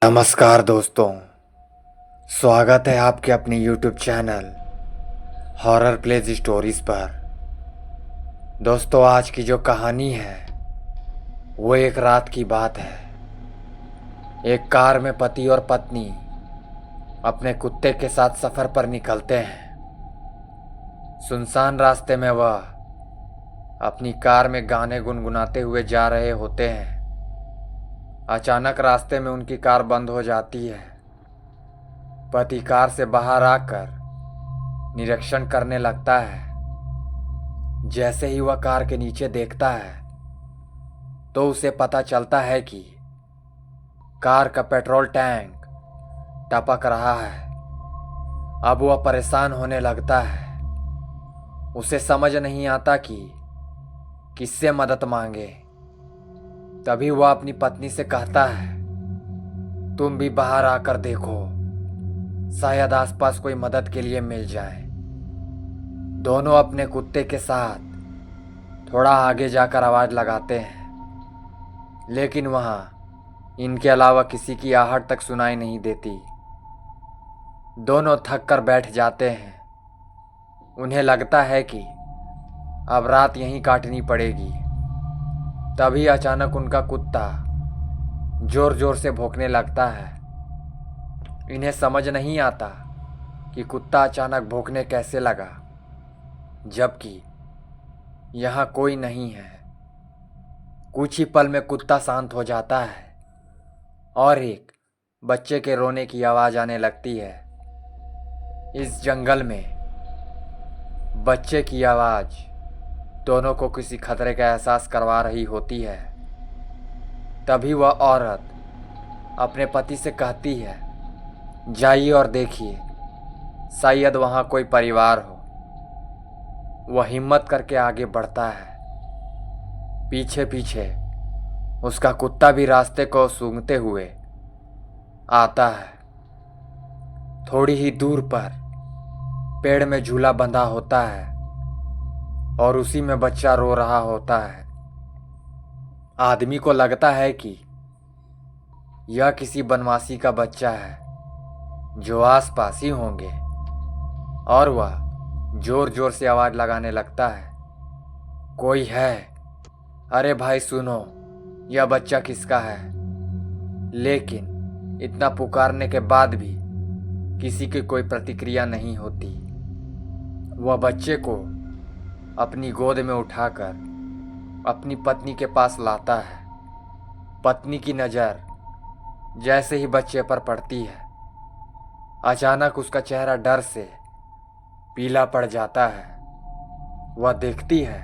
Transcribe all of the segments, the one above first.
नमस्कार दोस्तों। स्वागत है आपके अपने YouTube channel horror places stories पर। दोस्तों, आज की जो कहानी है वो एक रात की बात है। एक कार में पति और पत्नी अपने कुत्ते के साथ सफ़र पर निकलते हैं। सुनसान रास्ते में वह अपनी कार में गाने गुनगुनाते हुए जा रहे होते हैं। अचानक रास्ते में उनकी कार बंद हो जाती है। पति कार से बाहर आकर निरीक्षण करने लगता है। जैसे ही वह कार के नीचे देखता है तो उसे पता चलता है कि कार का पेट्रोल टैंक टपक रहा है। अब वह परेशान होने लगता है। उसे समझ नहीं आता कि किससे मदद मांगे। तभी वह अपनी पत्नी से कहता है, तुम भी बाहर आकर देखो, शायद आसपास कोई मदद के लिए मिल जाए। दोनों अपने कुत्ते के साथ थोड़ा आगे जाकर आवाज़ लगाते हैं, लेकिन वहाँ इनके अलावा किसी की आहट तक सुनाई नहीं देती। दोनों थक कर बैठ जाते हैं। उन्हें लगता है कि अब रात यहीं काटनी पड़ेगी। तभी अचानक उनका कुत्ता जोर जोर से भौंकने लगता है। इन्हें समझ नहीं आता कि कुत्ता अचानक भौंकने कैसे लगा, जबकि यहाँ कोई नहीं है। कुछ ही पल में कुत्ता शांत हो जाता है और एक बच्चे के रोने की आवाज़ आने लगती है। इस जंगल में बच्चे की आवाज़ दोनों को किसी खतरे का एहसास करवा रही होती है। तभी वह औरत अपने पति से कहती है, जाइए और देखिए, शायद वहाँ कोई परिवार हो। वह हिम्मत करके आगे बढ़ता है। पीछे पीछे उसका कुत्ता भी रास्ते को सूंघते हुए आता है। थोड़ी ही दूर पर पेड़ में झूला बंधा होता है और उसी में बच्चा रो रहा होता है। आदमी को लगता है कि यह किसी बनवासी का बच्चा है जो आसपास ही होंगे, और वह जोर जोर से आवाज़ लगाने लगता है, कोई है? अरे भाई सुनो, यह बच्चा किसका है? लेकिन इतना पुकारने के बाद भी किसी की कोई प्रतिक्रिया नहीं होती। वह बच्चे को अपनी गोद में उठाकर अपनी पत्नी के पास लाता है। पत्नी की नज़र जैसे ही बच्चे पर पड़ती है, अचानक उसका चेहरा डर से पीला पड़ जाता है। वह देखती है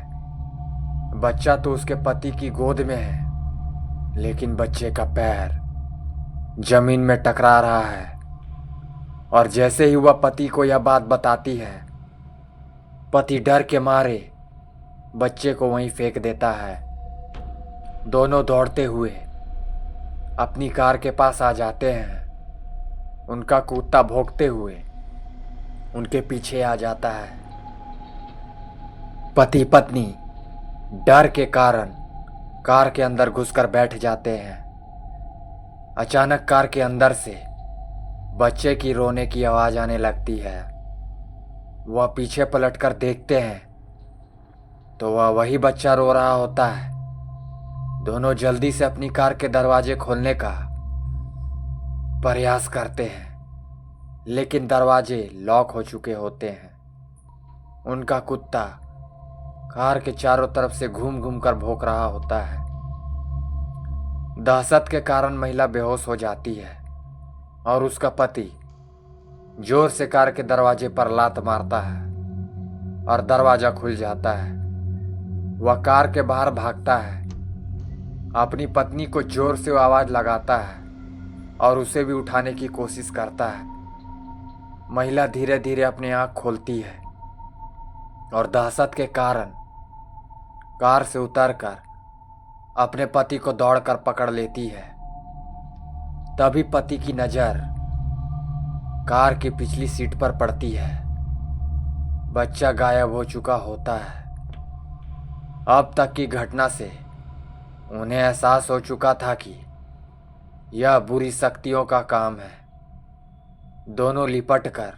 बच्चा तो उसके पति की गोद में है, लेकिन बच्चे का पैर जमीन में टकरा रहा है। और जैसे ही वह पति को यह बात बताती है, पति डर के मारे बच्चे को वहीं फेंक देता है। दोनों दौड़ते हुए अपनी कार के पास आ जाते हैं। उनका कुत्ता भौंकते हुए उनके पीछे आ जाता है। पति पत्नी डर के कारण कार के अंदर घुसकर बैठ जाते हैं। अचानक कार के अंदर से बच्चे की रोने की आवाज़ आने लगती है। वह पीछे पलटकर देखते हैं तो वह वही बच्चा रो रहा होता है। दोनों जल्दी से अपनी कार के दरवाजे खोलने का प्रयास करते हैं, लेकिन दरवाजे लॉक हो चुके होते हैं। उनका कुत्ता कार के चारों तरफ से घूम घूम कर भौंक रहा होता है। दहशत के कारण महिला बेहोश हो जाती है और उसका पति जोर से कार के दरवाजे पर लात मारता है और दरवाजा खुल जाता है। वह कार के बाहर भागता है, अपनी पत्नी को जोर से आवाज़ लगाता है और उसे भी उठाने की कोशिश करता है। महिला धीरे धीरे अपनी आँख खोलती है और दहशत के कारण कार से उतरकर अपने पति को दौड़कर पकड़ लेती है। तभी पति की नज़र कार की पिछली सीट पर पड़ती है। बच्चा गायब हो चुका होता है। अब तक की घटना से उन्हें एहसास हो चुका था कि यह बुरी शक्तियों का काम है। दोनों लिपट कर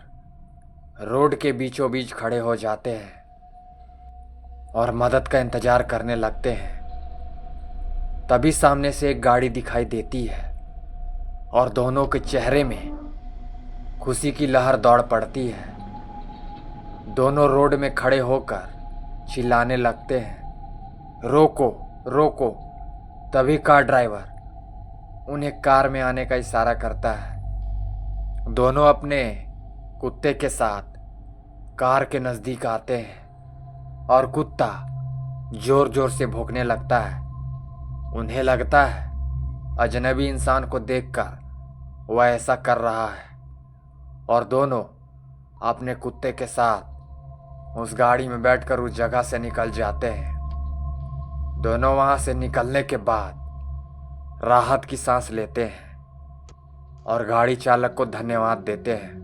रोड के बीचों बीच खड़े हो जाते हैं और मदद का इंतजार करने लगते हैं। तभी सामने से एक गाड़ी दिखाई देती है और दोनों के चेहरे में खुशी की लहर दौड़ पड़ती है। दोनों रोड में खड़े होकर चिल्लाने लगते हैं, रोको रोको। तभी कार ड्राइवर उन्हें कार में आने का इशारा करता है। दोनों अपने कुत्ते के साथ कार के नज़दीक आते हैं और कुत्ता जोर जोर से भौंकने लगता है। उन्हें लगता है अजनबी इंसान को देखकर वह ऐसा कर रहा है और दोनों अपने कुत्ते के साथ उस गाड़ी में बैठकर उस जगह से निकल जाते हैं। दोनों वहां से निकलने के बाद राहत की सांस लेते हैं और गाड़ी चालक को धन्यवाद देते हैं।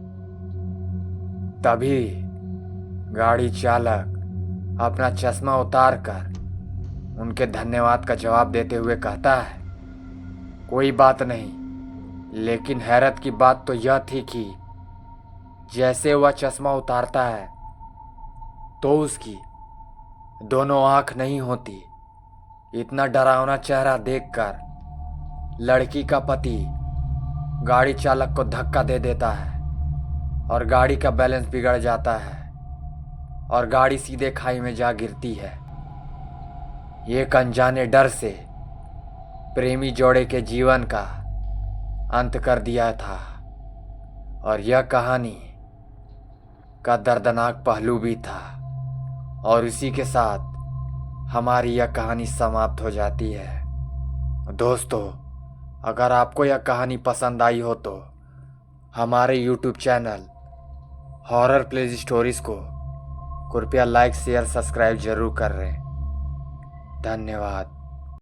तभी गाड़ी चालक अपना चश्मा उतार कर उनके धन्यवाद का जवाब देते हुए कहता है, कोई बात नहीं। लेकिन हैरत की बात तो यह थी कि जैसे वह चश्मा उतारता है तो उसकी दोनों आंख नहीं होती। इतना डरावना चेहरा देखकर लड़की का पति गाड़ी चालक को धक्का दे देता है और गाड़ी का बैलेंस बिगड़ जाता है और गाड़ी सीधे खाई में जा गिरती है। एक अनजाने डर से प्रेमी जोड़े के जीवन का अंत कर दिया था और यह कहानी का दर्दनाक पहलू भी था। और इसी के साथ हमारी यह कहानी समाप्त हो जाती है। दोस्तों, अगर आपको यह कहानी पसंद आई हो तो हमारे YouTube channel horror places stories को कृपया लाइक शेयर सब्सक्राइब जरूर कर रहे हैं। धन्यवाद।